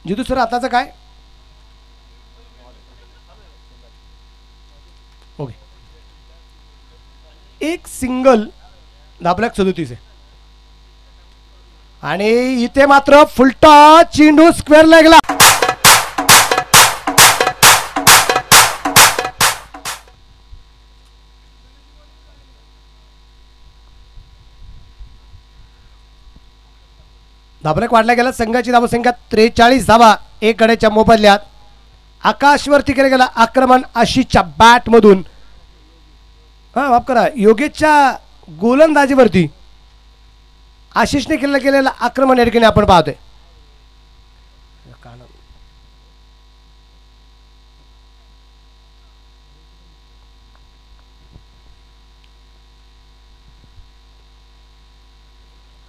जितू sir आताचं काय? Okay, एक सिंगल 10,37,000 आहे आणि इथे मात्र फुलटॉस चेंडू स्क्वेअर लागला. धाबलेक वाढला गेला. संघाची धावसंख्या 43 धावा एक गड्याच्या मोबदल्यात. आकाशवरती केला गेला आक्रमण आशिषच्या बॅट मधून. हा माफ करा, योगेशच्या गोलंदाजीवरती आशिषने केलं गेलेलं आक्रमण या ठिकाणी आपण पाहतोय.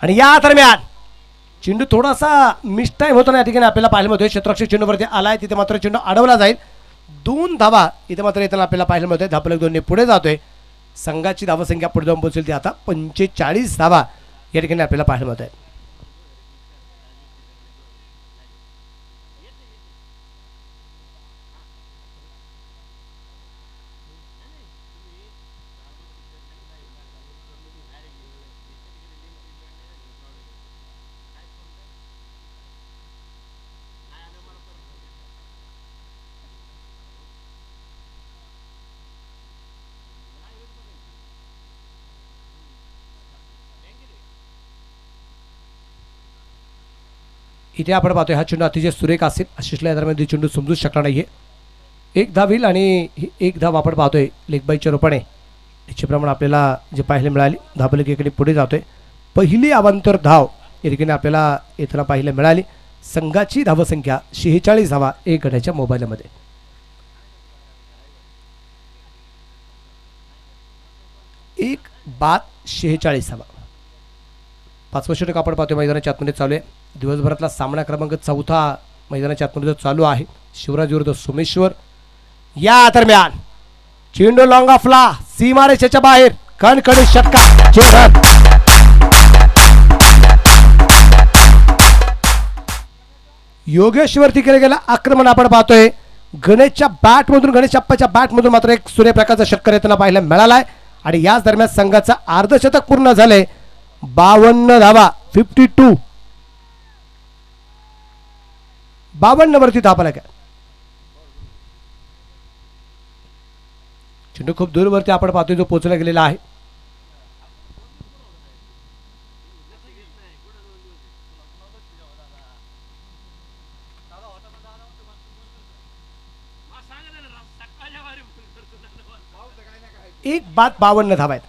आणि या दरम्यान चेंडू थोडासा मिस टाइम होतो ना या ठिकाणी आपल्याला पाहायला मिळतोय. क्षेत्ररक्षक चेंडूवरती आलाय, तिथे मात्र चेंडू अडवला जाईल. 2 धावा इथे मात्र येताना आपल्याला पाहायला मिळतोय. धापलक 2 पुढे जातोय. संघाची धावसंख्या पुढे जाऊन पोहोचेल ती आता 45 धावा या ठिकाणी आपल्याला पाहायला मिळत आहे. इथे आपण पाहतोय हा चेंडू अतिशय सुरेख असेल. आशिषला या दरम्यान चेंडू समजूच शकला नाहीये. एक धाव होईल आणि एक धाव आपण पाहतोय लेगबाईच्या रूपाने. याच्याप्रमाणे आपल्याला जे पाहायला मिळाली. धाबलेक इकडे पुढे जातोय. पहिली अवांतर धाव या ठिकाणी आपल्याला येताना पाहायला मिळाली. संघाची धावसंख्या 46 धावा एक गड्याच्या मोबाईलमध्ये. एक बाद 46 धावा. 5वा षटक आपण पाहतोय मैदानाच्या आतमध्ये चालू आहे. दिवसभरातला सामना क्रमांक 4 मैदानाच्या आतमध्ये चालू आहे. शिवराज विरुद्ध सोमेश्वर. या दरम्यान चेंडू लॉंग ऑफला सीमारेषेच्या बाहेर कणकणी षटका. योगेश्वरती केलं गेलं आक्रमण आपण पाहतोय. गणेशच्या बॅट मधून, गणेश अप्पाच्या बॅट मधून मात्र एक सूर्यप्रकाशचा षटकार येताना पाहायला मिळालाय. आणि याच दरम्यान संघाचा अर्धशतक पूर्ण झाले. 52 धावा 52. 52 वरती धापला काय. चेंडू खूप दूरवरती आपण पाहतोय जो पोहोचला गेलेला आहे. एक बाद 52 धावा आहेत.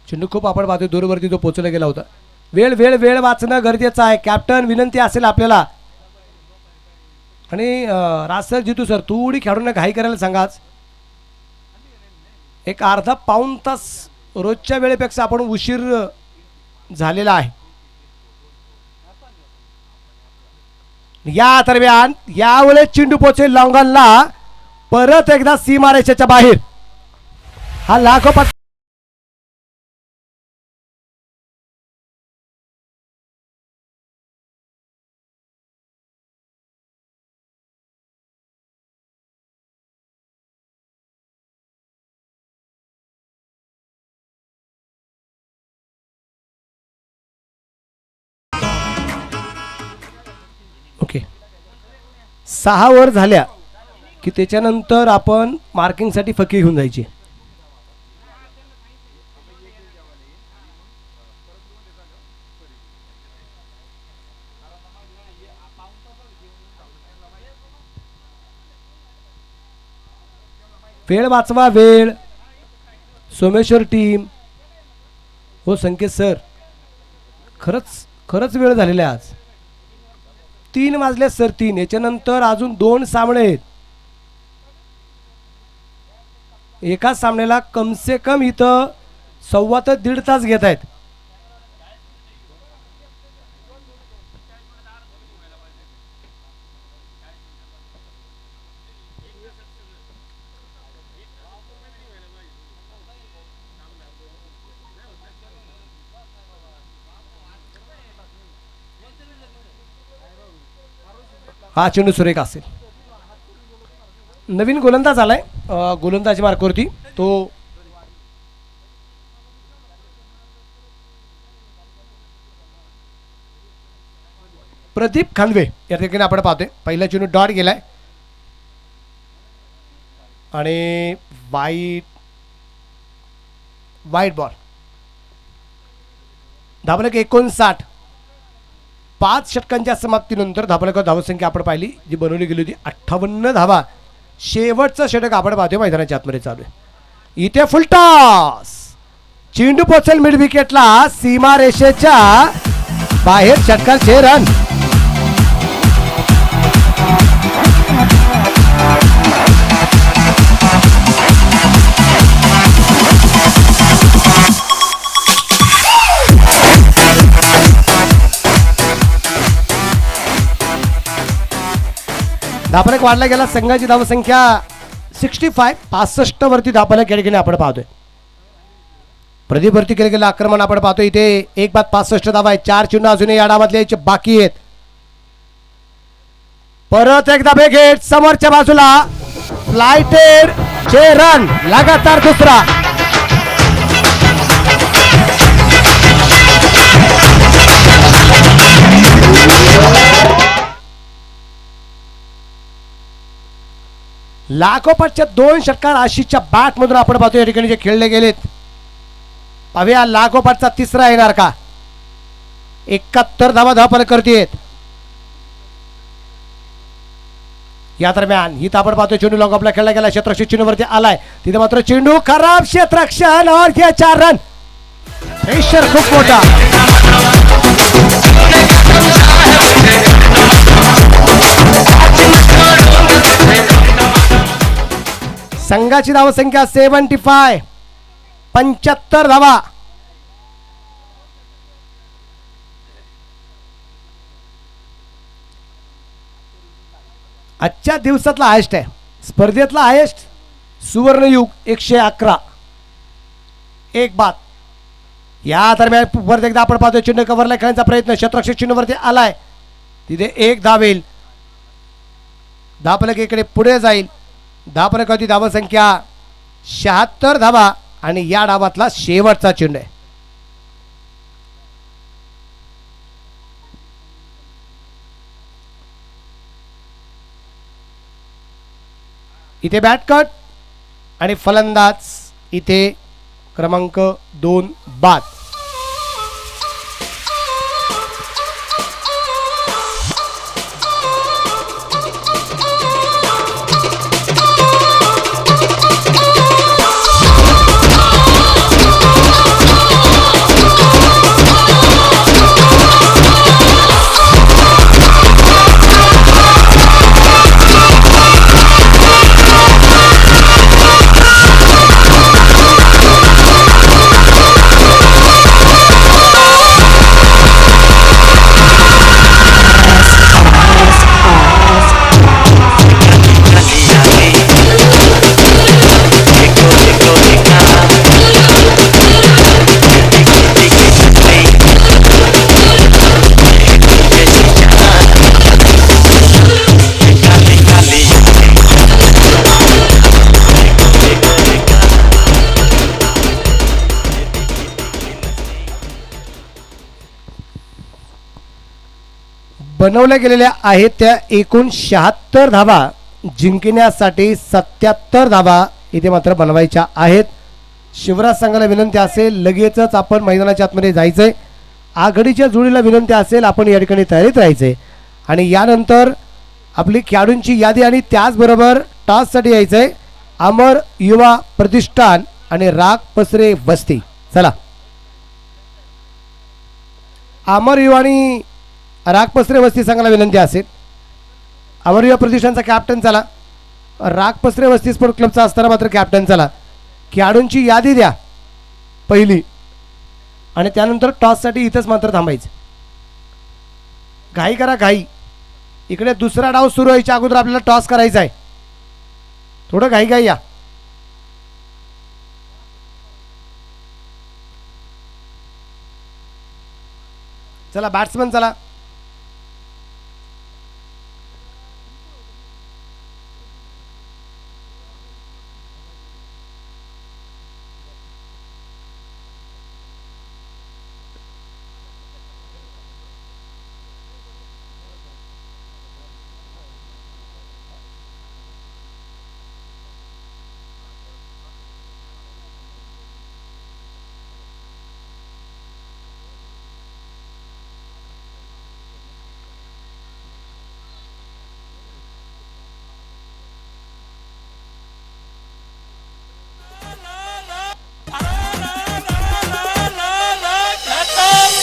चेंडू खूप आपण पाहतोय दूरवरती जो पोहोचला गेला होता. वेळ वेळ वेळ वाचणं गरजेचं आहे. कॅप्टन विनंती असेल आपल्याला. आणि राज सर, जितू सर, थोडी खेळाडूंना घाई करायला सांगाच. एक अर्धा पाऊण तास रोजच्या वेळेपेक्षा आपण उशीर झालेला आहे. या दरम्यान यावेळेस चेंडू पोहोचेल लॉंगॉनला. परत एकदा सीमारेषेच्या बाहेर. हा लागोपाठ ओके. 6 वर झाल्या की त्याच्यानंतर आपण मार्किंगसाठी फकी घेऊन जायची. वेळ वाचवा, वेळ. सोमेश्वर टीम. हो संकेत सर, खरंच खरंच वेळ झालेला आहे आज. 3 वाजले सर, 3. याच्यानंतर अजून 2 सामने आहेत. एका सामन्याला कम से कम इथं 1.25 ते 1.5 तास घेत आहेत. हा चेंडू सुरेख असेल. नवीन गोलंदाज आलाय गोलंदाजी मार्कवरती तो प्रदीप खांदवे या ठिकाणी आपण पाहतोय. पहिला चेंडू डॉट गेलाय आणि वाईट बॉल. धावलक 59. 5 षटकांच्या समाप्तीनंतर धावसंख्या आपण पाहिली जी बनवली गेली होती 58 धावा. शेवटचं षटक आपण पाहतोय मैदानाच्या आतमध्ये चालू आहे. इथे फुल टॉस. चेंडू पोचेल मिड विकेटला सीमा रेषेच्या बाहेर. षटकाचे रन. धापलक वाढला गेला. संघाची धावसंख्या 65. 65 वरती धापलक या ठिकाणी आपण पाहतोय. प्रदीप वरती केलं गेलं आक्रमण आपण पाहतोय. इथे 1 बाद 65 धावा आहे. 4 चेंडू अजूनही या डावात यायचे बाकी आहेत. परत एकदा बेगेट समोरच्या बाजूला फ्लायटेड चे रन. लगातार दुसरा. लागोपाठच्या 2 षटकार आशिषच्या बॅट मधून आपण पाहतो या ठिकाणी जे खेळले गेलेत. पाहूया लागोपाठचा तिसरा येणार का. 71 धावा धावफलक करतेत. या दरम्यान ही आपण पाहतो चेंडू लॉगऑफला खेळला गेला. क्षेत्ररक्षक चेंडूवरती आलाय. तिथे मात्र चेंडू खराब. क्षेत्ररक्षण और ये 4 रन. प्रेशर खूप मोठा. संघाची धावसंख्या 75. 75 धावा. आजच्या दिवसातला हायेस्ट आहे. स्पर्धेतला हायेस्ट. सुवर्णयुग 111. 1 बाद. या दरम्यान परत एकदा आपण पाहतोय चेंडू कव्हरला खेळण्याचा प्रयत्न. क्षेत्ररक्षक चेंडूवरती आलाय. तिथे 1 धाव येईल. धावफलक इकडे पुढे जाईल. धावफलक होती धावसंख्या 76 धावा आणि या डावातला शेवटचा चेंडू आहे. इथे बॅट कट आणि फलंदाज इथे क्रमांक 2 बाद. बनवल्या गेलेल्या आहेत त्या एकूण 76 धावा जिंकण्यासाठी 77 धावा इथे मात्र बनवायच्या आहेत. शिवराज संघाला विनंती असेल लगेचच आपण मैदानाच्या आतमध्ये जायचंय. आघाडीच्या जोडीला विनंती असेल आपण या ठिकाणी तयारीत राहायचंय आणि यानंतर आपली खेळाडूंची यादी आणि त्याचबरोबर टॉससाठी यायचंय. अमर युवा प्रतिष्ठान आणि राग पसरे वस्ती. चला अमर युवा आणि राग पसरे वस्ती संघाला विनंती असेल. अमर युवा प्रतिष्ठानचा कॅप्टन चला. राग पसरे वस्ती स्पोर्ट क्लबचा असताना मात्र कॅप्टन चला. खेळाडूंची यादी द्या पहिली आणि त्यानंतर टॉससाठी इथंच मात्र थांबायचं. घाई करा घाई. इकडे दुसरा डाव सुरू व्हायच्या अगोदर आपल्याला टॉस करायचा आहे. थोडं घाई घाई या. चला बॅट्समन चला.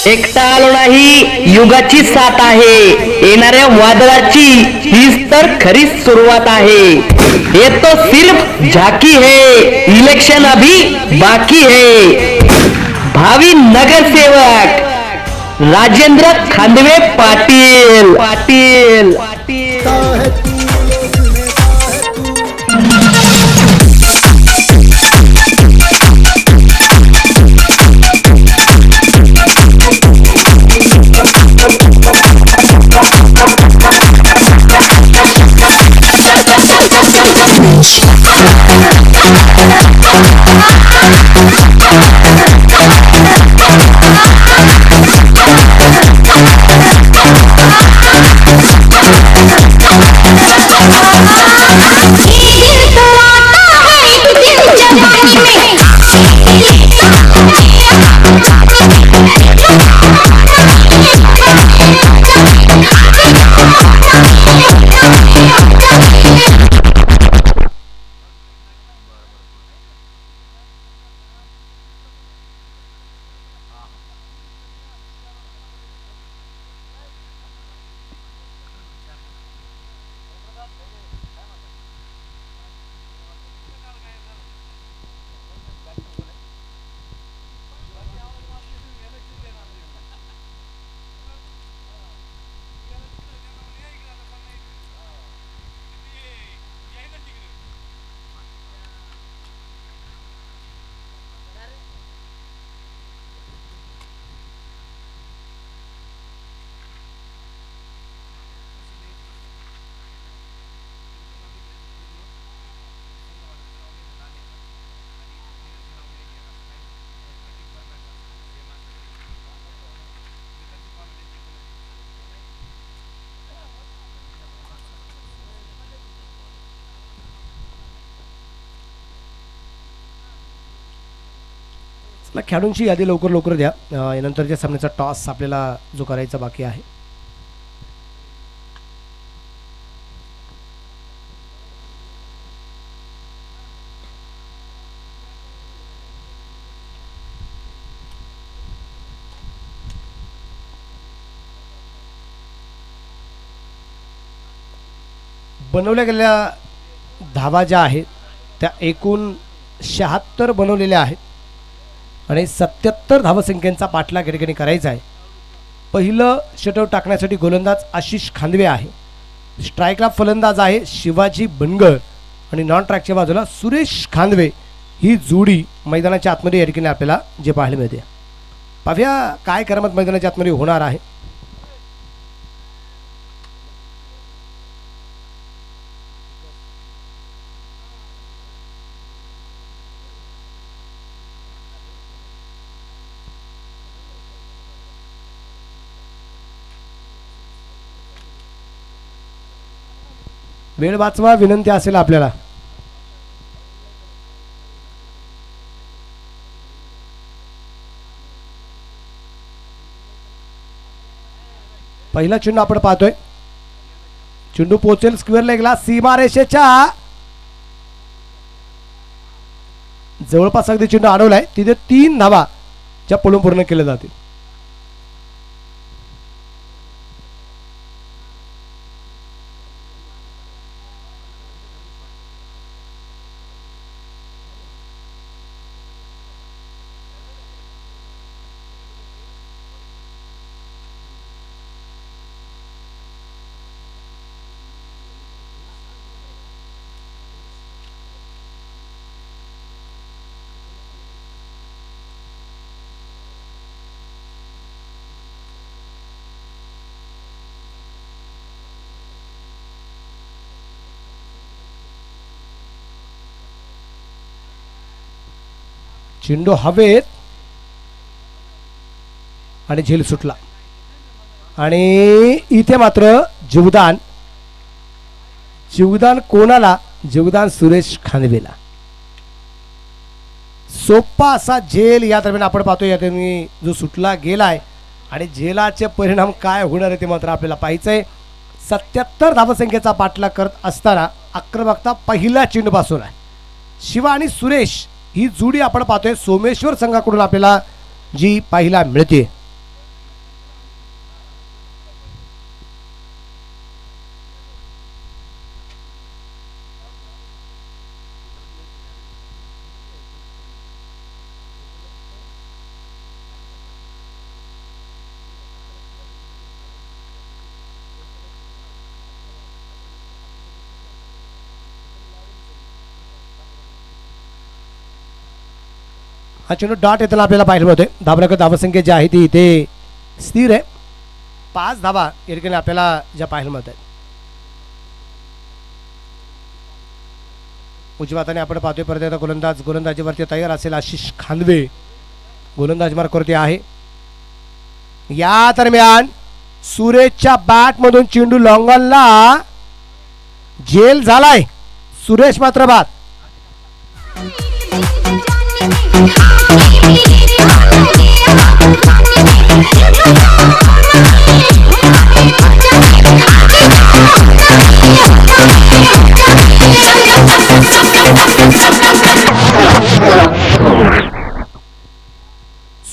एकटा आलो नाही, युगाची साथ आहे. येणाऱ्या वादळाची हीच तर खरी सुरुवात आहे. ये तो सिर्फ झाकी है, इलेक्शन अभी बाकी है. भावी नगरसेवक राजेंद्र खांदवे पाटील. पाटील खेळाडूंची यादी लवकर लवकर द्या. यानंतरच्या सामन्याचा टॉस आपल्याला जो करायचा बाकी आहे. बनवल्या गेलेल्या धावा ज्या आहेत त्या एकूण 76 बनवलेल्या आहेत आणि 77 धावसंख्येचा पाठलाग या ठिकाणी करायचा आहे. पहिलं षटक टाकण्यासाठी गोलंदाज आशिष खांदवे आहे. स्ट्राईकला फलंदाज आहे शिवाजी बनगर आणि नॉन ट्रॅकच्या बाजूला सुरेश खांदवे. ही जोडी मैदानाच्या आतमध्ये या ठिकाणी आपल्याला जे पाहायला मिळते. पाहूया काय करामत मैदानाच्या आतमध्ये होणार आहे. वेळ वाचवा विनंती असेल आपल्याला. पहिला चेंडू आपण पाहतोय. चेंडू पोहोचेल स्क्वेअर लेगला सीमारेषेच्या जवळपास. अगदी चेंडू अडवलाय. तिथे 3 धावा ज्या पळून पूर्ण केल्या जातील. चेंडू हवेत आणि झेल सुटला आणि इथे मात्र जीवदान कोणाला? जीवदान सुरेश खांदवेला. सोपा असा झेल या दरम्यान आपण पाहतो. या ठिकाणी जो सुटला गेलाय आणि झेलाचे परिणाम काय होणार आहे ते मात्र आपल्याला पाहायचंय. 77 धावसंख्येचा पाठलाग करत असताना आक्रमकता पहिल्या चेंडूपासून आहे. शिवा आणि सुरेश ही जोडी आपण पाहतोय सोमेश्वर संघाकडून आपल्याला जी पाहायला मिळते. हा चेंडू डॉट येताना आपल्याला पाहायला मिळतोय. धावसंख्या धावसंख्या जी आहे ती इथे स्थिर आहे. 5 धावा या ठिकाणी आपल्याला ज्या पाहायला मिळत आहेत. उजव्या हाताने आपण पाहतोय परत एकदा गोलंदाजीवरती तयार असेल आशिष खांदवे. गोलंदाज मार्कवरती आहे. या दरम्यान सुरेशच्या बॅट मधून चेंडू लॉंगॉनला झेल झालाय. सुरेश मात्र बाद.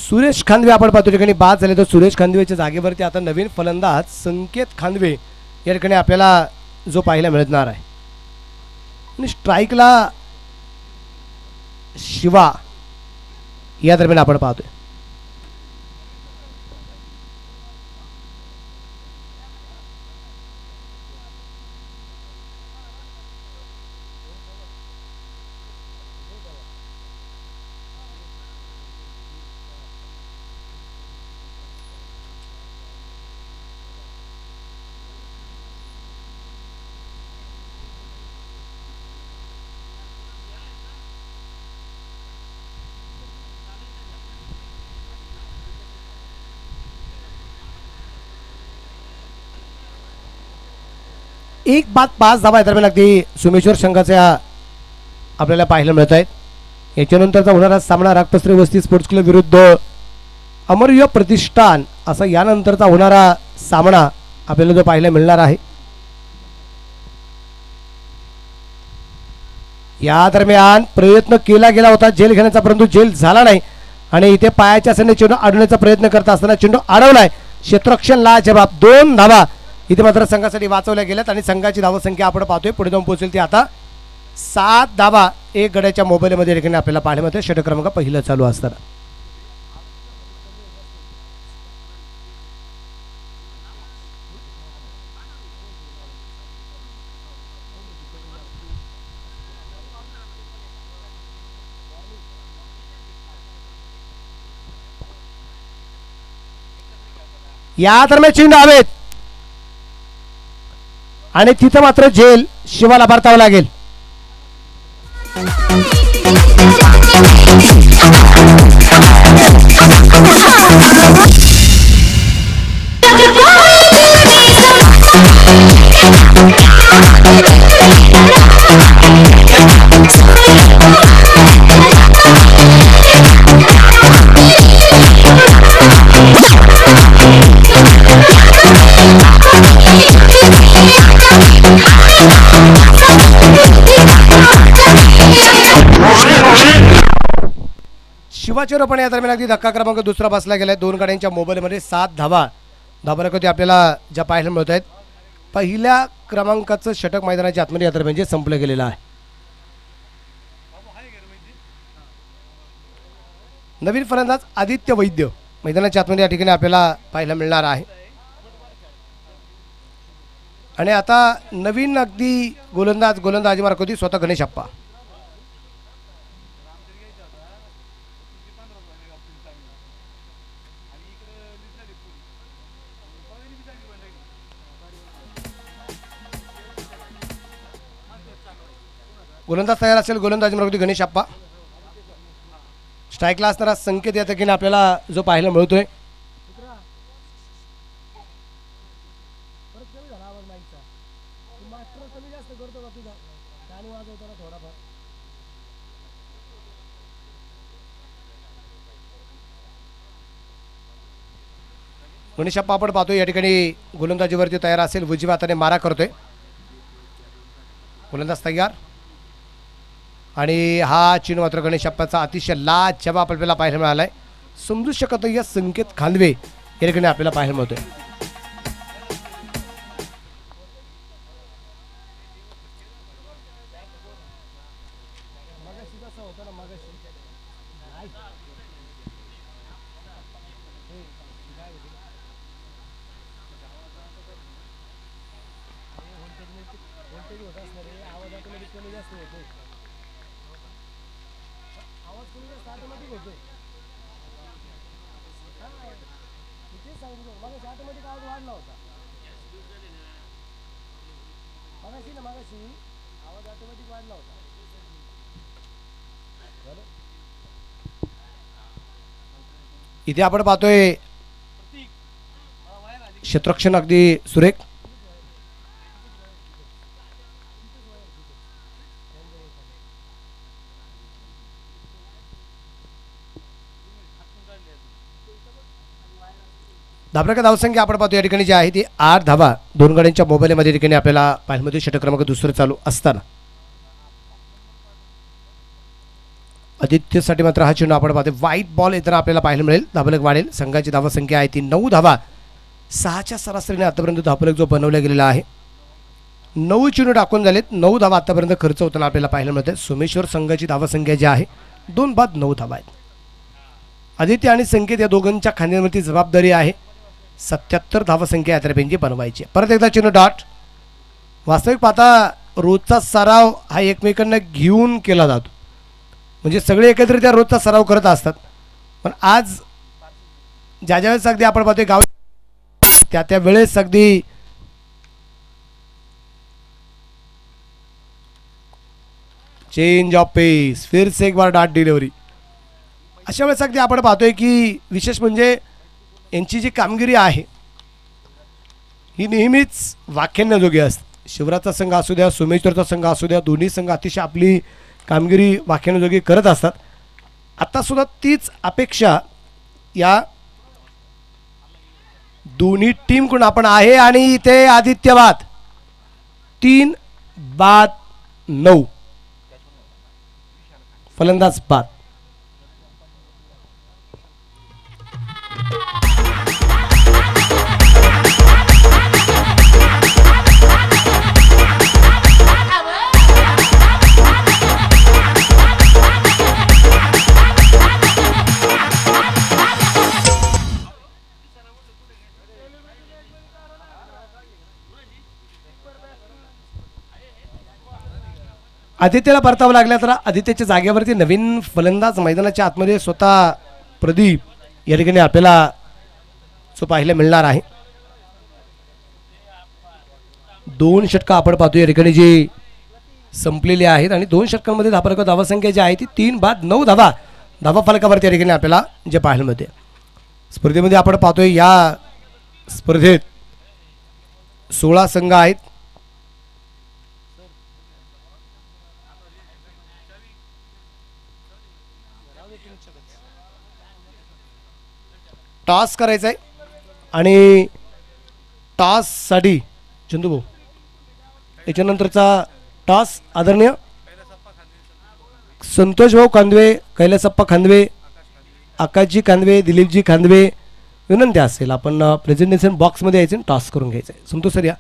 सुरेश खांदवे आपण पाहतो ठिकाणी बाद झाले. तर सुरेश खांदवेच्या जागेवरती आता नवीन फलंदाज संकेत खांदवे या ठिकाणी आपल्याला जो पाहायला मिळणार आहे. आणि स्ट्राईकला शिवा या दरम्यान आपण पाहतोय. एक बाद 5 धावा दरम्यान अगदी सोमेश्वर संघाच्या आपल्याला पाहायला मिळत आहेत. याच्यानंतरचा होणारा सामना रागपस्त्री वस्ती स्पोर्ट्स क्लब विरुद्ध अमरवीय प्रतिष्ठान असा यानंतरचा होणारा सामना आपल्याला जो पाहायला मिळणार आहे. या दरम्यान प्रयत्न केला गेला होता जेल घेण्याचा, परंतु जेल झाला नाही. आणि इथे पायाच्या सैन्य चेंडू अडवण्याचा प्रयत्न करत असताना चेंडू अडवलाय. क्षेत्ररक्षण ला जबाब. 2 धावा इथे मात्र संघासाठी वाचवल्या गेल्यात. आणि संघाची धावसंख्या आपण पाहतोय पुढे जाऊन पोहोचेल ती आता 7 धावा. एक गड्याच्या मोबाईलमध्ये ठिकाणी आपल्याला पाहायला मिळतं. षटक क्रमांक पहिलं चालू असताना या दरम्यान चेंडू हवेत आणि तिथं मात्र झेल शिवाला परतावं लागेल. शिवाचे रोपण या दरम्यान अगदी धक्का क्रमांक दुसरा बसला गेलाय. 2 गाड्यांच्या मोबाईलमध्ये 7 धावा. धाबारकती आपल्याला ज्या पाहायला मिळत आहेत. पहिल्या क्रमांकाचं षटक मैदानाच्या आतमध्ये या दरम्यान जे संपलं गेलेलं आहे. नवीन फलंदाज आदित्य वैद्य मैदानाच्या आतमध्ये या ठिकाणी आपल्याला पाहायला मिळणार आहे. आणि आता नवीन अगदी गोलंदाजी मार्कवती स्वतः गणेश अप्पा. गोलंदाज तयार असेल. गोलंदाजी मार्कवती गणेश अप्पा. स्ट्राईकला असणारा संकेत या ठिकाणी आपल्याला जो पाहायला मिळतोय. गणेश अप्पा आपण पाहतोय या ठिकाणी गोलंदाजीवरती तयार असेल. उजव्या हाताने मारा करतोय. गोलंदाज तयार. आणि हा चेंडू मात्र गणेश अप्पाचा अतिशय लाजवाब आपल्याला पाहायला मिळालाय. समजू शकत या संकेत खांदवे या ठिकाणी आपल्याला पाहायला मिळतोय. आवाज इथे आपण पाहतोय क्षेत्ररक्षण अगदी सुरेख. धाबळकर धावसंख्या आपण पाहतो या ठिकाणी जी आहे ती 8 धावा. 2 गड्यांच्या मोबाईलमध्ये ठिकाणी आपल्याला पाहिल्यामध्ये षटक क्रमांक दुसरं चालू असताना आदित्यसाठी मात्र हा चेंडू आपण पाहतो व्हाईट बॉल इतर आपल्याला पाहायला मिळेल. धाबलक वाढेल. संघाची धावसंख्या आहे ती 9 धावा. 6च्या सरासरीने आतापर्यंत धाबलक जो बनवला गेलेला आहे 9 चेंडू टाकून झालेत. 9 धावा आतापर्यंत खर्च होताना आपल्याला पाहायला मिळते. सोमेश्वर संघाची धावसंख्या जी आहे 2 बाद 9 धावा आहेत. आदित्य आणि संकेत या दोघांच्या खांद्यांवरती जबाबदारी आहे 77 धावसंख्या या तर्फे बनवायची. परत एकदा चेंडू डॉट. वास्तविक पाहता रोजचा सराव हा एकमेकांना घेऊन केला जातो. म्हणजे सगळे एकत्रित रोजचा सराव करत असतात. पण आज ज्या ज्यावेळेस अगदी आपण पाहतोय गाव त्या वेळेस अगदी चेंज ऑफ पेस फिर से एक बार डॉट डिलिव्हरी अशा वेळेस अगदी आपण पाहतोय की विशेष म्हणजे यांची जी कामगिरी आहे ही नेहमीच वाख्यान्याजोगी असते. शिवराजचा संघ असू द्या सोमेश्वरचा संघ असू द्या दोन्ही संघ अतिशय आपली कामगिरी वाख्यान्याजोगी करत असतात. आत्तासुद्धा तीच अपेक्षा या दोन्ही टीमकडून आपण आहे. आणि इथे आदित्य बाद 3 बाद 9 फलंदाज बाद. आदित्यला परतावं लागलं तर आदित्यच्या जागेवरती नवीन फलंदाज मैदानाच्या आतमध्ये स्वतः प्रदीप या ठिकाणी आपल्याला जो पाहायला मिळणार आहे. 2 षटकं आपण पाहतो या ठिकाणी जी संपलेली आहेत आणि 2 षटकांमध्ये धावसंख्या जी आहे ती 3 बाद 9 धावा. धावा फलकावरती या ठिकाणी आपल्याला जे पाहायला मिळते. स्पर्धेमध्ये आपण पाहतोय या स्पर्धेत 16 संघ आहेत. टॉस करायचा आहे आणि टॉससाठी चंदू भाऊ याच्यानंतरचा टॉस आदरणीय संतोष भाऊ खांदवे कैलासप्पा खांदवे आकाशजी खांदवे दिलीपजी खांदवे विनंती असेल आपण प्रेझेंटेशन बॉक्समध्ये यायचं टॉस करून घ्यायचं आहे. संतोष सर या.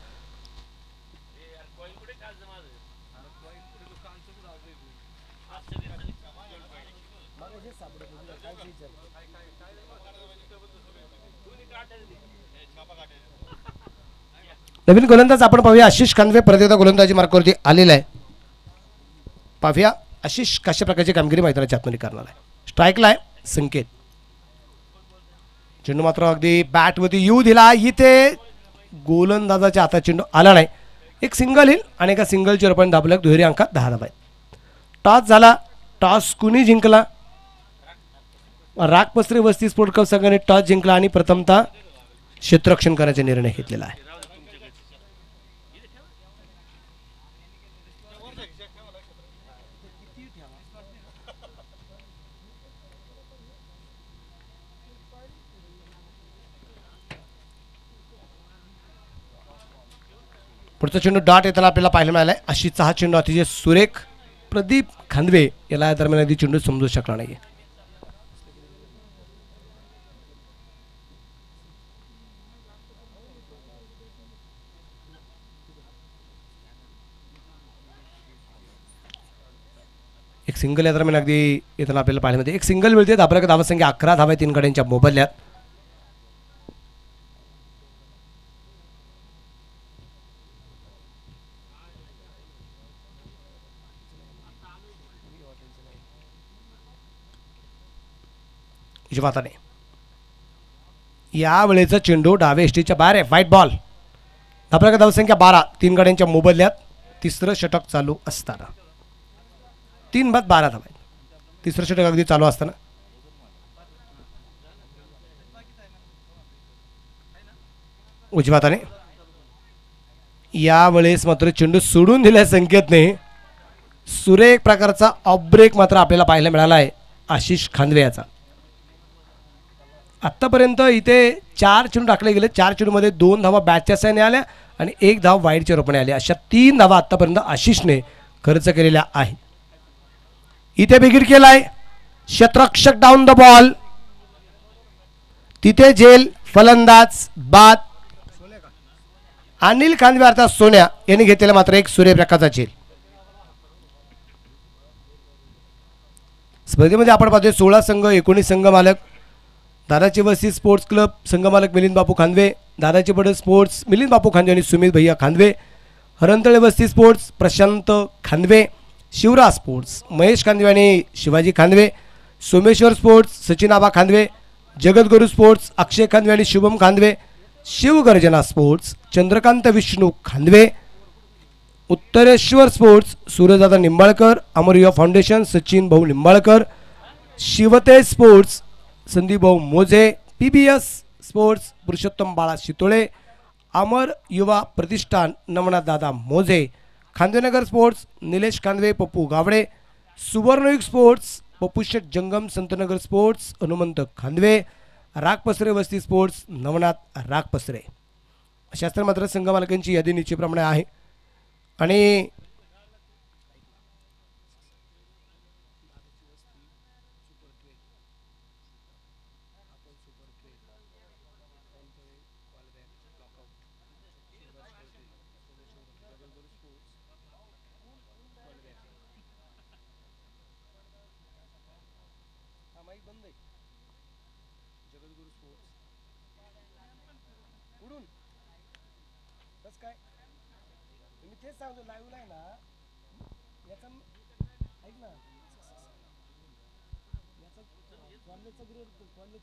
नवीन गोलंदाज आपण पाहूया आशिष खांदवे परत एकदा गोलंदाजी मार्कावरती आलेला आहे. पाहूया आशिष कशा प्रकारची कामगिरी मैदानाच्या आतमध्ये करणार आहे. स्ट्राईकला आहे संकेत. चेंडू मात्र अगदी बॅटवरती येऊ दिला. इथे गोलंदाजाच्या हातात चेंडू आला नाही. एक सिंगल येईल आणि एका सिंगलची आपण दाबलं. दुहेरी अंकात 10 धावा आहेत. टॉस झाला. टॉस कुणी जिंकला? रागपसरे वस्ती स्पोर्ट क्लब संघाने टॉस जिंकला आणि प्रथमतः क्षेत्ररक्षण करण्याचा निर्णय घेतलेला आहे. पुढचा चेंडू डॉट येताना आपल्याला पाहायला मिळाला आहे. अशीचा हा चेंडू अतिशय सुरेख. प्रदीप खांदवे याला दरम्यान आधी चेंडू समजू शकला नाही. एक सिंगल या दरम्यान अगदी येताना आपल्याला पाहायला मिळते. एक सिंगल मिळते. आपल्याला धावसंख्या 11 धावा 3 गड्यांच्या मोबाईल्यात. यावेळेचा चेंडू डावे एसटीच्या बाहेर आहे. White ball. धावफलक धावसंख्या 12. 3 गाड्यांच्या मोबदल्यात तिसरं षटक चालू असताना 3 बाद 12 धावा. तिसरं षटक अगदी चालू असताना उजव्या हाताने यावेळेस मात्र चेंडू सोडून दिल्या संकेतने सुरेख प्रकारचा ऑफ ब्रेक मात्र आपल्याला पाहायला मिळाला आहे आशिष खांदवे याचा. आत्तापर्यंत इथे 4 चेंडू टाकले गेले. 4 चेंडूमध्ये 2 धावा बॅटच्या साहाय्याने आल्या आणि 1 धाव वाईडच्या रूपाने आली. अशा 3 धावा आत्तापर्यंत आशिषने खर्च केलेल्या आहेत. इथे बिगिट केलाय. क्षेत्ररक्षक डाऊन द बॉल. तिथे झेल. फलंदाज बाद. अनिल खांदवे अर्थात सोन्या यांनी घेतलेला मात्र एक सूर्यप्रकाशचा झेल. स्पर्धेमध्ये आपण पाहतोय 16 संघ 19 संघ मालक. दादाची वस्ती स्पोर्ट्स क्लब संघ मालक मिलिंद बापू खांदवे. दादाची बड स्पोर्ट्स मिलिंद बापू खांदवे आणि सुमित भैया खांदवे. हरणतळे वस्ती स्पोर्ट्स प्रशांत खांदवे. शिवराज स्पोर्ट्स महेश खांदवे आणि शिवाजी खांदवे. सोमेश्वर स्पोर्ट्स सचिन आबा खांदवे. जगद्गुरू स्पोर्ट्स अक्षय खांदवे आणि शुभम खांदवे. शिवगर्जना स्पोर्ट्स चंद्रकांत विष्णू खांदवे. उत्तरेश्वर स्पोर्ट्स सूर्यदादा निंबाळकर. अमर युवा फाउंडेशन सचिन भाऊ निंबाळकर. शिवतेज स्पोर्ट्स संदीप भाऊ मोजे. PBS स्पोर्ट्स पुरुषोत्तम बाळा शितोळे. अमर युवा प्रतिष्ठान नमनाथ दादा मोजे. खांदेनगर स्पोर्ट्स निलेश खांदवे पप्पू गावडे. सुवर्णयुग स्पोर्ट्स पप्पूशेठ जंगम संतनगर स्पोर्ट्स हनुमंत खांदवे. रागपसरे वस्ती स्पोर्ट्स नवनाथ रागपसरे. शास्त्र मात्र संघ मालकांची यादी निश्चितप्रमाणे आहे आणि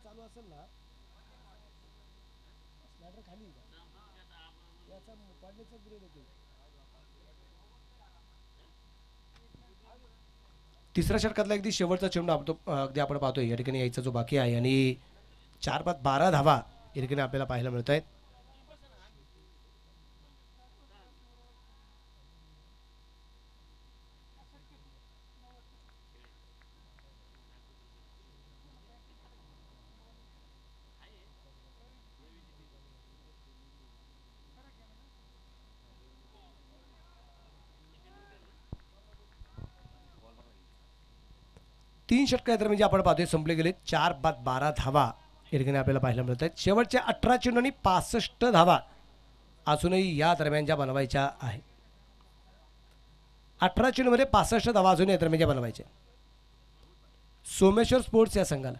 चालू असेल ना खाली तिसऱ्या षटकातला अगदी शेवटचा चेंडू अगदी आपण पाहतोय या ठिकाणी यायचा जो बाकी आहे आणि 4 बाद 12 धावा या ठिकाणी आपल्याला पाहायला मिळत आहेत. तीन षटक म्हणजे आपण पाहतोय संपले गेले. 4 बाद 12 धावा या ठिकाणी आपल्याला पाहायला मिळत आहेत. शेवटच्या 18 चेंडूंनी 65 धावा अजूनही या दरम्यानच्या बनवायच्या आहेत. 18 चेंडूमध्ये 65 धावा अजून या दरम्यानच्या बनवायच्या. सोमेश्वर स्पोर्ट्स या संघाला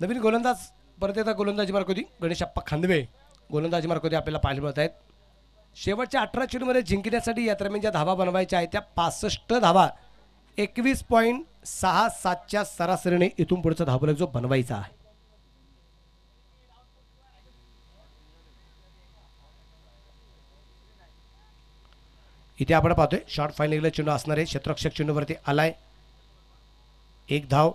नवीन गोलंदाज परत एकदा गोलंदाजी मार्कोती गणेशप्पा खांदवे गोलंदाजी मार्कोती आपल्याला पाहायला मिळत आहेत. शेवटच्या 18 चेंडूमध्ये जिंकण्यासाठी या दरम्यान ज्या धावा बनवायच्या आहेत त्या 65 धावा 21.67च्या सरासरीने इथून पुढचा धावफलक जो बनवायचा आहे. इथे आपण पाहतोय शॉर्ट फायनल चेंडू असणार आहे. क्षेत्ररक्षक चेंडूवरती आलाय. 1 धाव.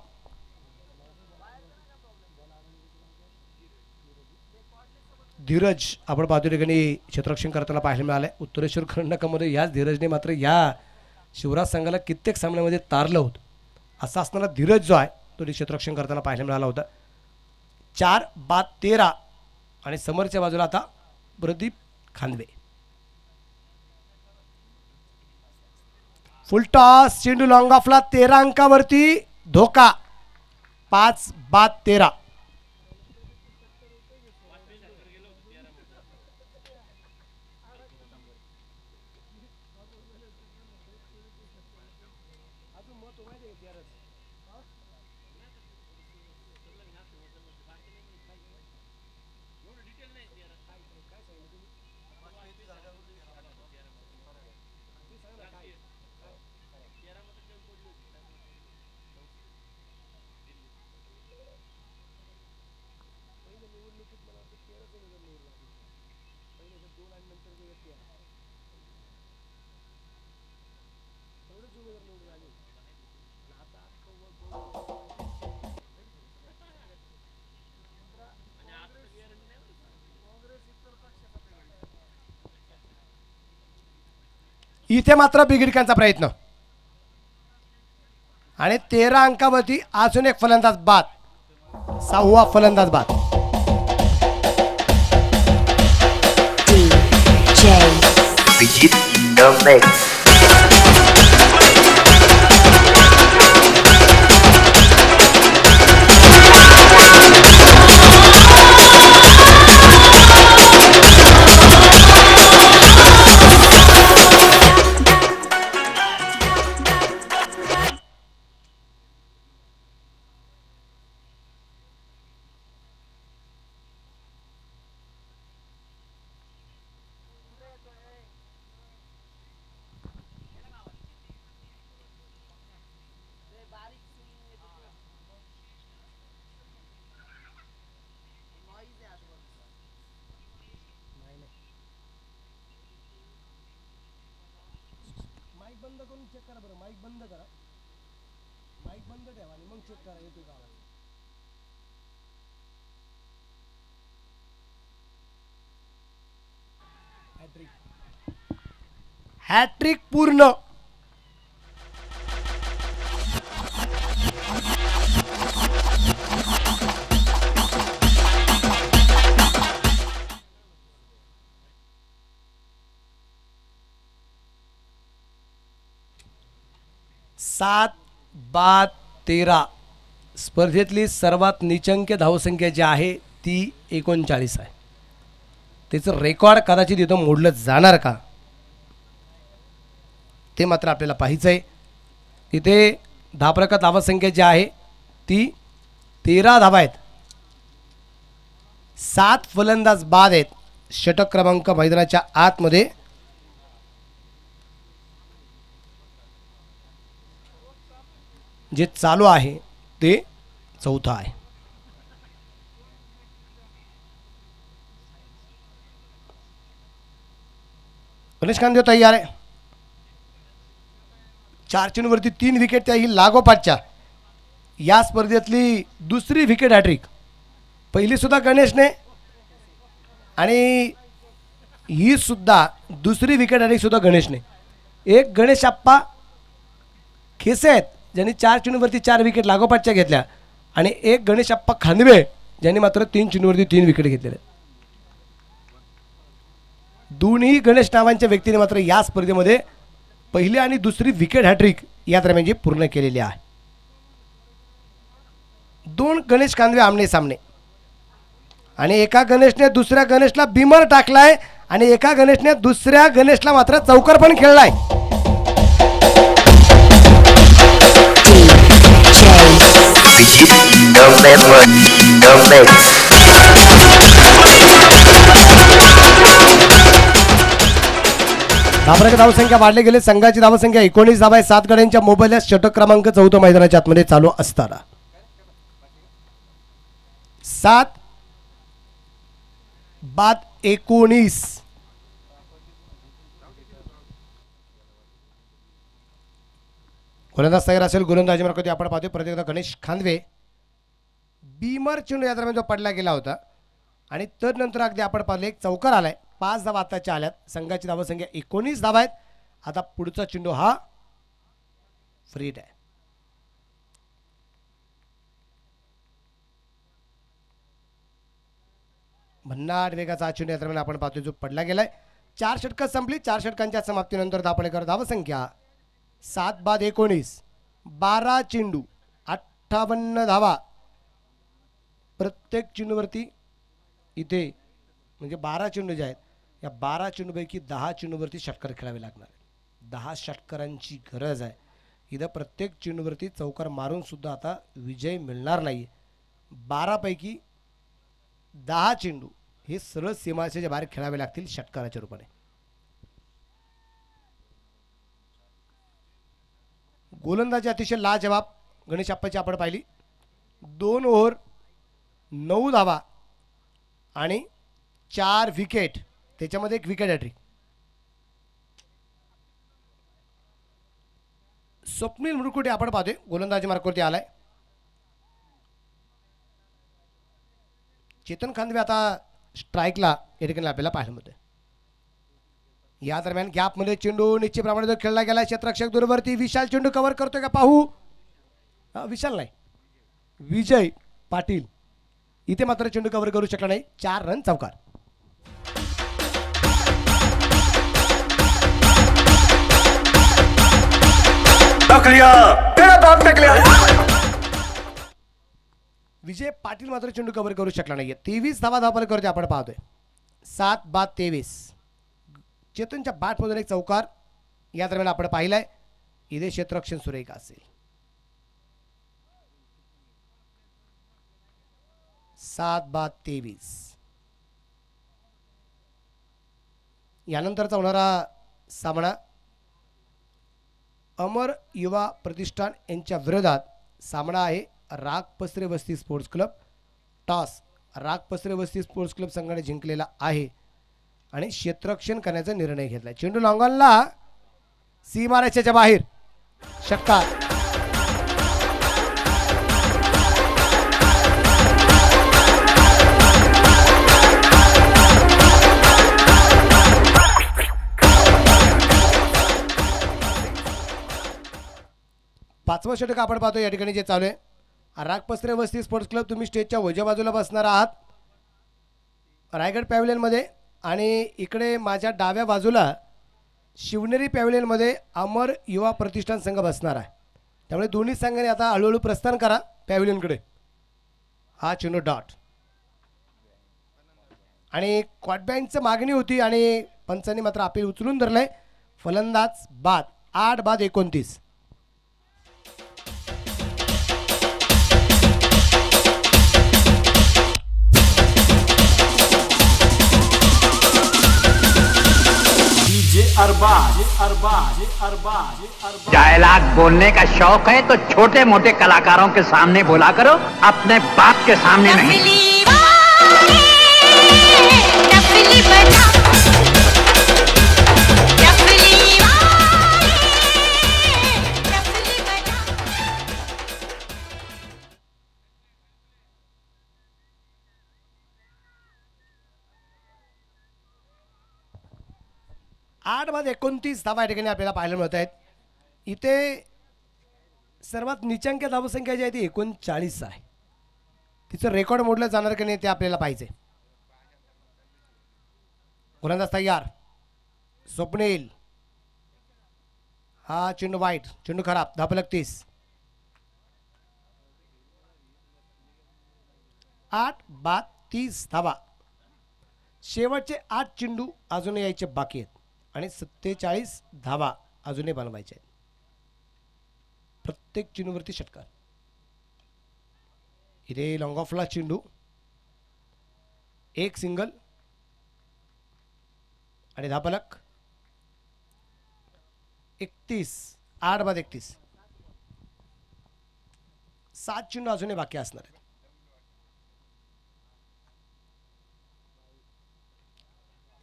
धीरज आपण पाहतो ठिकाणी क्षेत्ररक्षण करताना पाहायला मिळालं. उत्तरेश्वर कर्नाटकामध्ये याच धीरजने मात्र या शिवराज संघाला कित्येक सामन्यामध्ये तारलं होतं. असा असणारा धीरज जो आहे तो क्षेत्ररक्षण करताना पाहायला मिळाला होता. 4 बाद 13 आणि समोरच्या बाजूला आता प्रदीप खांदवे. फुल टॉस चेंडू लॉंग ऑफला 13 अंकावरती धोका. 5 बाद 13. इथे मात्र बिघडक्यांचा प्रयत्न आणि 13 अंकावरती अजून एक फलंदाज बाद, 6वा फलंदाज बाद. Abhijit the Mix. माईक बंद करून चेक करा बरं. माईक बंद करा, माईक बंद ठेवा आणि मग चेक करा येतो का आवाज. हॅट्रिक पूर्ण. सात बाद 13. स्पर्धेतली सर्वात निचंक्य धावसंख्या जी आहे ती 39 आहे. त्याचं रेकॉर्ड कदाचित इथं मोडलं जाणार का ते मात्र आपल्याला पाहायचं आहे. तिथे धावप्रकत धावसंख्या जी आहे ती 13 धावा आहेत. 7 फलंदाज बाद आहेत. षटक क्रमांक मैदानाच्या आतमध्ये जे चालू आहे ते 4था आहे. गणेश कांदेव तयार आहे. 4 चेंडूवरती 3 विकेट त्याही लागोपाठच्या. या स्पर्धेतली दुसरी विकेट हॅट्रिक. पहिली सुद्धा गणेशने आणि ही सुद्धा दुसरी विकेट हॅट्रिक सुद्धा गणेशने. एक गणेश आप्पा खेसे आहेत ज्यांनी 4 चेंडूवरती 4 विकेट लागोपाठच्या घेतल्या आणि एक गणेश आप्पा खांदवे ज्यांनी मात्र 3 चेंडूवरती 3 विकेट घेतलेले. दोन्ही गणेश नावांच्या व्यक्तीने मात्र या स्पर्धेमध्ये पहिली आणि दुसरी विकेट हॅट्रिक या दरम्यान पूर्ण केलेली आहे. 2 गणेश कांदवे आमने सामने आणि एका गणेशने दुसऱ्या गणेशला बिमर टाकलाय आणि एका गणेशने दुसऱ्या गणेशला मात्र चौकार पण खेळलाय. धावप्रकत धावसंख्या वाढले गेले. संघाची धावसंख्या 19 धावा आहे. 7 गड्यांच्या मोबाईलला षटक क्रमांक 4 मैदानाच्या आतमध्ये चालू असताना 7 बाद 19. गोलंदाज तयार असेल. गोलंदाजी मार्फत आपण पाहतोय परत एकदा गणेश खांदवे बीमर चेंडू या दरम्यान जो पडला गेला होता आणि तर नंतर अगदी आपण पाहिलं एक चौकार आलाय. 5 धावा आताच्या आल्यात. संघाची धावसंख्या 19 धावा आहेत. आता पुढचा चेंडू हा फ्री आहे. भन्नाट वेगाचा हा चेंडू या दरम्यान आपण पाहतोय जो पडला गेलाय. 4 षटकं संपली. 4 षटकांच्या समाप्तीनंतर दापडेकर धावसंख्या 7 बाद 19. 12 चेंडू 58 धावा. प्रत्येक चेंडूवरती इथे म्हणजे 12 चेंडू जे आहेत या 12 चेंडूपैकी 10 चेंडूवरती षटकार खेळावे लागणार. 10 षटकारांची गरज आहे. इथं प्रत्येक चेंडूवरती चौकार मारून सुद्धा आता विजय मिळणार नाही. 12 पैकी 10 चेंडू हे सरळ सीमारेषेच्या बाहेर खेळावे लागतील षटकाराच्या रूपाने. गोलंदाजी अतिशय लाजवाब गणेश आप्पाची आपण पाहिली. 2 ओव्हर 9 धावा आणि 4 विकेट. त्याच्यामध्ये एक विकेट हॅट्रिक. स्वप्नील मुरकुटे आपण पाहतोय गोलंदाजी मार्गावरती आलाय. चेतन खांदवे आता स्ट्राईकला या ठिकाणी आपल्याला पाहायला मिळतोय. या दरम्यान गॅपमध्ये चेंडू निश्चितप्रमाणे जो खेळला गेला क्षेत्ररक्षक दूरवरती विशाल चेंडू कव्हर करतोय का पाहू. विशाल नाही विजय पाटील इथे मात्र चेंडू कव्हर करू शकला नाही. 4 रन चौकार. विजय पाटील मात्र चेंडू कव्हर करू शकला नाहीये. 23 धावा धावपलकावरती आपण पाहतोय. 7 बाद 23. चेतनच्या बॅटमधून एक चौकार या दरम्यान आपण पाहिलाय. इथे क्षेत्ररक्षण सुरेख असेल. 7 बाद 23. यानंतरचा होणारा सामना अमर युवा प्रतिष्ठान यांच्या विरोधात सामना आहे. राग पसरे वस्ती स्पोर्ट्स क्लब. टॉस राग पसरे वस्ती स्पोर्ट्स क्लब संघाने जिंकलेला आहे आणि क्षेत्ररक्षण करण्याचा निर्णय घेतला. चेंडू लॉंगॉनला सीमारेषेच्या बाहेर. षटकार. पाचवा षटक आपण पाहतो या ठिकाणी जे चालू आहे. राग पसरे वस्ती स्पोर्ट्स क्लब तुम्ही स्टेजच्या उजव्या बाजूला बसणार आहात रायगड पॅव्हलियनमध्ये आणि इकडे माझ्या डाव्या बाजूला शिवनेरी पॅव्हलियनमध्ये अमर युवा प्रतिष्ठान संघ बसणार आहे. त्यामुळे दोन्ही संघाने आता हळूहळू प्रस्थान करा पॅव्हलियनकडे. हा चेंडू डॉट आणि क्वाडबँकचं मागणी होती आणि पंचांनी मात्र अपील उचलून धरलंय. फलंदाज बाद. 8 बाद 29. डायलॉग बोलने का शौक है तो छोटे मोटे कलाकारों के सामने बोला करो, अपने बाप के सामने नहीं. आठ बाद 29 धावा या ठिकाणी आपल्याला पाहायला मिळत आहेत. इथे सर्वात निचांक धावसंख्या जी आहे ती 39 आहे. तिचं रेकॉर्ड मोडलं जाणार की नाही ते आपल्याला पाहिजे. गोलंदाज तयार. स्वप्नील. हा चेंडू वाईट. चेंडू खराब. धावफलक 30. 8 बाद 30 धावा. शेवटचे 8 चेंडू अजून यायचे बाकी आहेत आणि 47 धावा अजूनही बनवायचे आहेत. प्रत्येक चेंडूवरती षटकार. इथे लॉंग ऑफला चेंडू. एक सिंगल आणि धावफलक 31. 8 बाद 31. 7 चेंडू अजूनही बाकी असणार आहेत.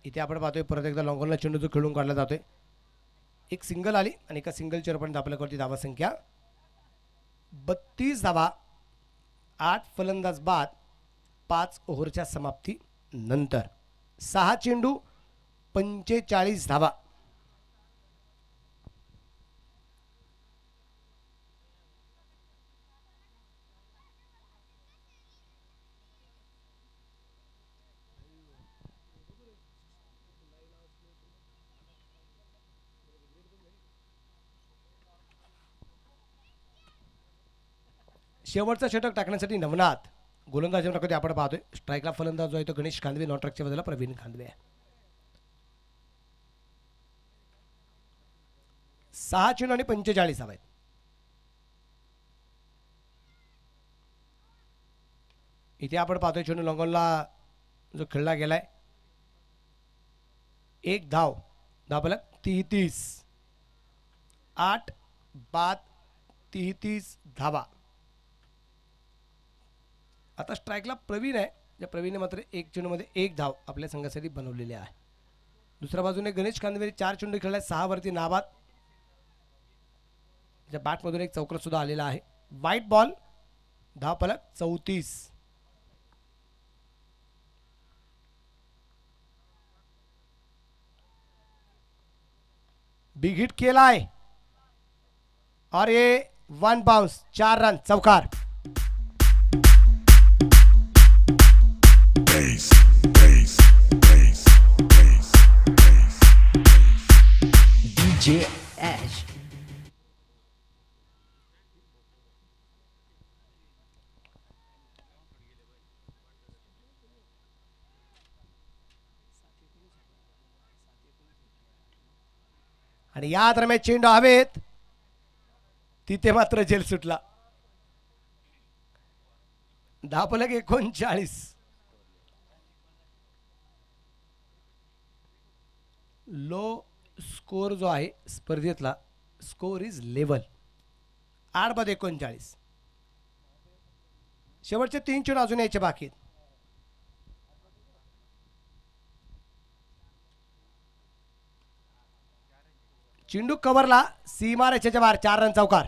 इथे आपण पाहतोय परत एकदा लॉंगॉनला चेंडू जो खेळून काढला जातोय. एक सिंगल आली आणि एका सिंगलच्या पण धावफलकावरती धावा संख्या 32 धावा. 8 फलंदाज बाद 5 ओव्हरच्या समाप्ती नंतर. 6 चेंडू 45 धावा. शेवटचा षटक टाकण्यासाठी नवनाथ. गोलंदाज आपण पाहतोय. स्ट्राईकला फलंदाज जो आहे तो गणेश खांदवे. नॉन स्ट्राईकच्या बाजूला प्रवीण खांदवे आहे. 6 चेंडू आणि 45 धावा आहेत. इथे आपण पाहतोय चेंडू लॉंगॉनला जो खेळला गेलाय. एक धाव. धावफलक 33. 8 बाद 33 धावा. आता स्ट्राईकला प्रवीण आहे. त्या प्रवीणने मात्र एक चेंडूमध्ये एक धाव आपल्या संघासाठी बनवलेली आहे. दुसऱ्या बाजूने गणेश खांदवे 4 चेंडू खेळलाय. 6 वरती नाबाद. त्याच्या बॅटमधून एक चौकार सुद्धा आलेला आहे. White ball. धावफलक 34. बिग हिट केलाय और ये 1 बाउंस 4 रन चौकार. DJ Ash. आणि या दरम्यान चेंडू हवेत, तिथे मात्र झेल सुटला. धापलक 39. लो स्कोर जो आहे स्पर्धेतला स्कोर इज लेवल 8/39. शेवटचे 3 चेंडू अजून यायचे बाकी आहेत. चेंडू कव्हरला, सीमा रेषेच्या बाहेर 4 रन चौकार.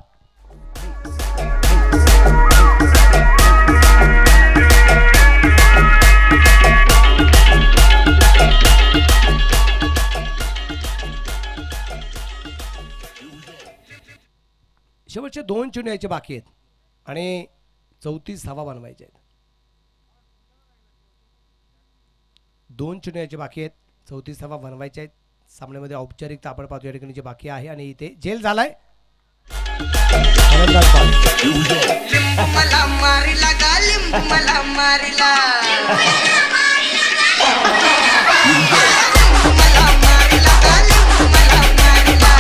शेवटचे 2 चेंडू यायचे बाकी आहेत आणि 34 धावा बनवायचे आहेत. 2 चेंडू यायचे बाकी आहेत, 34 धावा बनवायचे आहेत. सामन्यामध्ये औपचारिकता आपण पाहतो या ठिकाणी जे बाकी आहे आणि इथे जेल झालाय. लिंबू मला मारिला गा, लिंबू मला मारिला. लिंबू मला मारिला गा, लिंबू मला मारिला.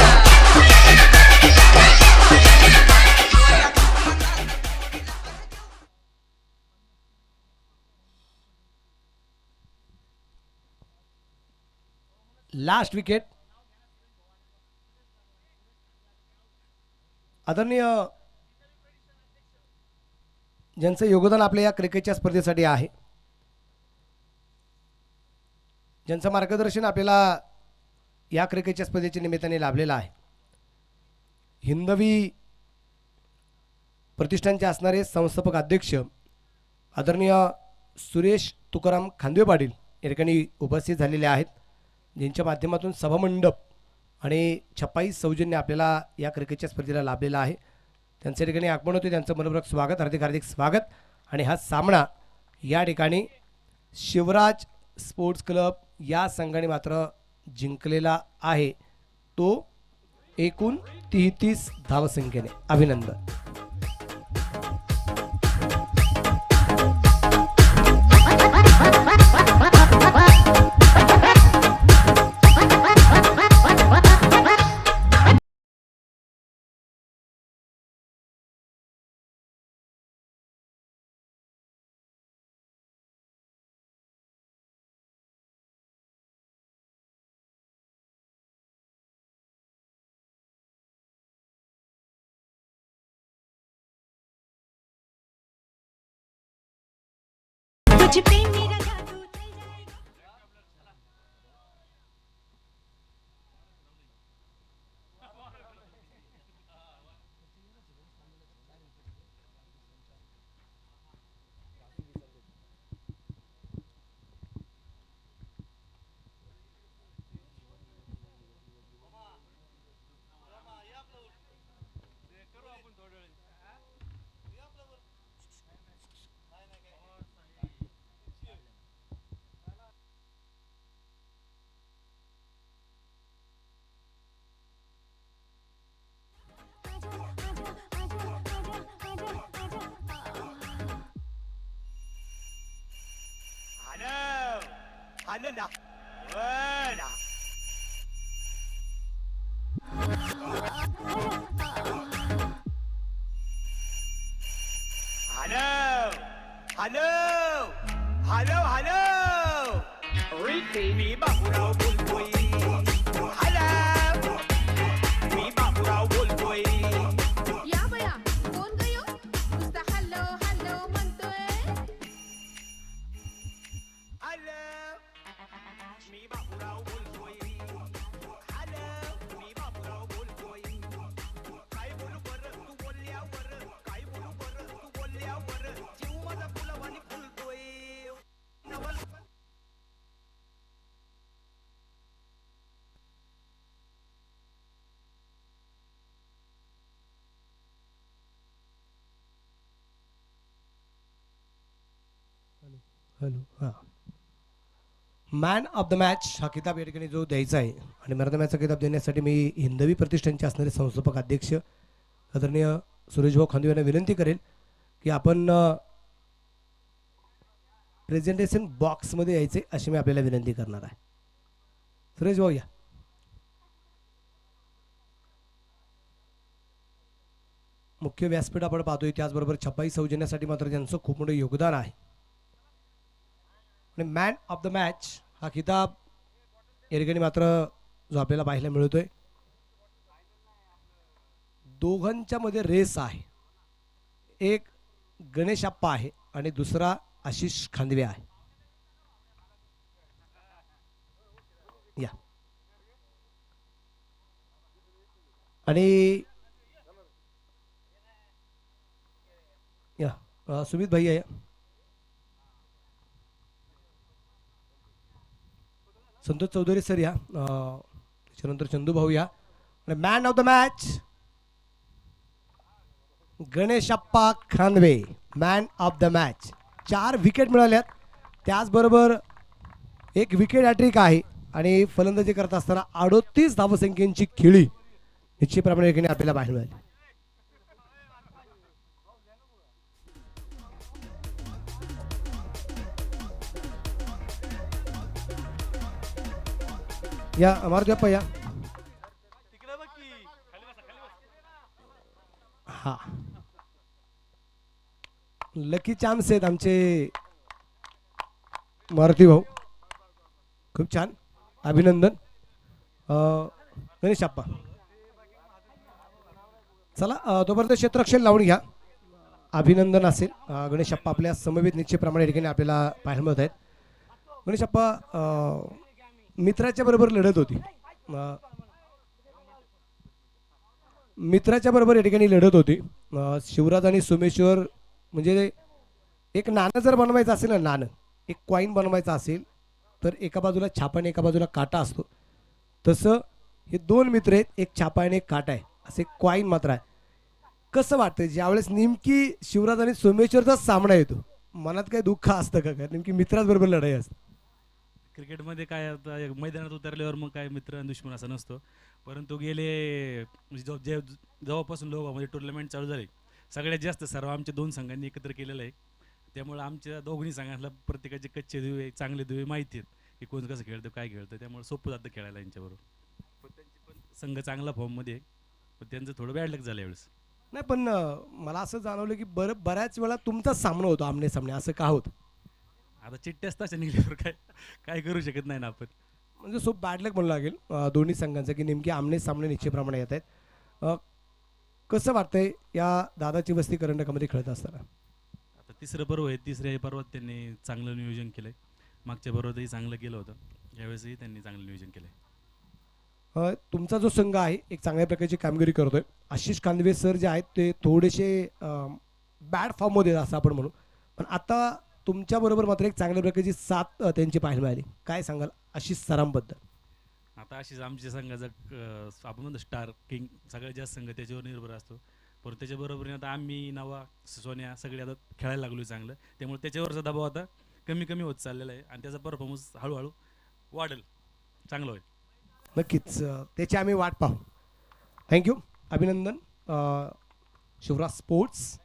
Last wicket. आदरणीय ज्यांचं योगदान आपल्या या क्रिकेटच्या स्पर्धेसाठी आहे, ज्यांचं मार्गदर्शन आपल्याला या क्रिकेटच्या स्पर्धेच्या निमित्ताने लाभलेलं आहे, हिंदवी प्रतिष्ठानचे असणारे संस्थापक अध्यक्ष आदरणीय सुरेश तुकाराम खांदवे पाटील या ठिकाणी उपस्थित झालेले आहेत, ज्यांच्या माध्यमातून सभामंडप आणि छपाई सौजन्य आपल्याला या क्रिकेटच्या स्पर्धेला लाभलेला आहे. त्यांच्या ठिकाणी आगमन होते, त्यांचं मनपूर्वक स्वागत, हार्दिक हार्दिक स्वागत. आणि हा सामना या ठिकाणी शिवराज स्पोर्ट्स क्लब या संघाने मात्र जिंकलेला आहे, तो एकूण 33 धावसंख्येने. अभिनंदन. तुझ पे मेरा जादू चल जाएगा. या बया कोण गयो नुसता हॅलो हॅलो म्हणतोय. हॅलो हां मॅन ऑफ द मॅच हा किताब या ठिकाणी जो द्यायचा आहे आणि मॅन ऑफ द मॅचचा किताब देण्यासाठी मी हिंदवी प्रतिष्ठानचे असणारे संस्थापक अध्यक्ष आदरणीय सुरेशभाऊ खांदवे यांना विनंती करेल की आपण प्रेझेंटेशन बॉक्समध्ये यायचे अशी मी आपल्याला विनंती करणार आहे. सुरेशभाऊ या. मुख्य व्यासपीठ आपण पाहतोय त्याचबरोबर छपाई सौजन्यासाठी मात्र त्यांचं खूप मोठं योगदान आहे आणि मॅन ऑफ द मॅच हा किताब या ठिकाणी मात्र जो आपल्याला पाहायला मिळतोय दोघांच्या मध्ये रेस आहे. एक गणेश आप्पा आहे आणि दुसरा आशिष खांदवे आहे. या आणि या सुमित भाई या. संतोष चौधरी सर या. त्याच्यानंतर चंदू भाऊ या. आणि man of the match Ganeshappa Khandave man of the match. 4 wicket मिळाल्यात त्याचबरोबर 1 विकेट हॅट्रिक आहे आणि फलंदाजी करत असताना 38 धावसंख्येची खेळी निश्चितप्रमाणे ठिकाणी आपल्याला पाहायला मिळाली. या मारुती अप्पा या. हा लकी चान्स आहेत आमचे मारुती भाऊ. खूप छान अभिनंदन गणेश अप्पा. चला तोपर्यंत क्षेत्ररक्षण लावून घ्या. अभिनंदन असेल. गणेश अप्पा आपल्या समवेत निश्चितप्रमाणे ठिकाणी आपल्याला पाहायला मिळत आहेत. गणेश अप्पा मित्राच्या बरोबर लढत होती. मित्राच्या बरोबर या ठिकाणी लढत होती. शिवराज आणि सोमेश्वर म्हणजे एक नाणं जर बनवायचं असेल ना नाणं एक कॉईन बनवायचं असेल तर एका बाजूला छापा आणि एका बाजूला काटा असतो. तसं हे 2 मित्र आहेत. एक छापा आणि एक काटा आहे असे कॉईन मात्र आहे. कसं वाटतं ज्यावेळेस नेमकी शिवराज आणि सोमेश्वरचा सामना येतो मनात काही दुःख असतं का? नेमकी मित्राच बरोबर लढाई असते. क्रिकेटमध्ये काय आता मैदानात उतरल्यावर मग काय मित्र आणि दुश्मन असा नसतो. परंतु गेले म्हणजे जेव्हापासून लोकांमध्ये टुर्नामेंट चालू झाले सगळ्यात जास्त सर्व आमच्या 2 संघांनी एकत्र केलेलं आहे. त्यामुळे आमच्या दोघांनी संघांना प्रत्येकाचे कच्चे दुवे चांगले दुवे माहिती आहेत की कोण कसं खेळतं काय खेळतं. त्यामुळे सोपं जातं खेळायला यांच्याबरोबर. पण त्यांची पण संघ चांगला फॉर्ममध्ये आहे पण त्यांचं थोडं बॅड लक झालं यावेळेस. नाही पण मला असं जाणवलं की बऱ्याच वेळा तुमचा सामना होतो आमने सामने असं का होतं? आता चिठ्ठ्याच तशा निघल्यावर काय करू शकत नाही ना आपण. म्हणजे सो बॅड लक म्हणू लागेल दोन्ही संघांचं की नेमके आमने सामने निश्चितप्रमाणे येत आहेत. कसं वाटतंय या दादाची वस्ती करंडकामध्ये खेळत असताना? आता 3रं पर्व आहे. 3ऱ्या पर्वात त्यांनी चांगलं नियोजन केलं आहे. मागच्या पर्वातही चांगलं केलं होतं. यावेळेसही त्यांनी चांगलं नियोजन केलं आहे. तुमचा जो संघ आहे एक चांगल्या प्रकारची कामगिरी करतोय. आशिष खांदवे सर जे आहेत ते थोडेसे बॅड फॉर्ममध्ये असं आपण म्हणू पण आता तुमच्याबरोबर मात्र एक चांगल्या प्रकारची साथ त्यांची पाहायला मिळाली. काय सांगाल आशिष सरांबद्दल? आता अशीच आमच्या संघाचा आपण म्हणतो स्टार किंग सगळ्यात जास्त संघ त्याच्यावर निर्भर असतो. परत त्याच्याबरोबर आता आम्ही नवा सोन्या सगळे आता खेळायला लागलो चांगलं. त्यामुळे त्याच्यावरचा दबाव आता कमी कमी होत चाललेला आहे आणि त्याचा परफॉर्मन्स हळूहळू वाढेल चांगलं होईल. नक्कीच त्याची आम्ही वाट पाहू. थँक्यू. अभिनंदन. शिवराज स्पोर्ट्स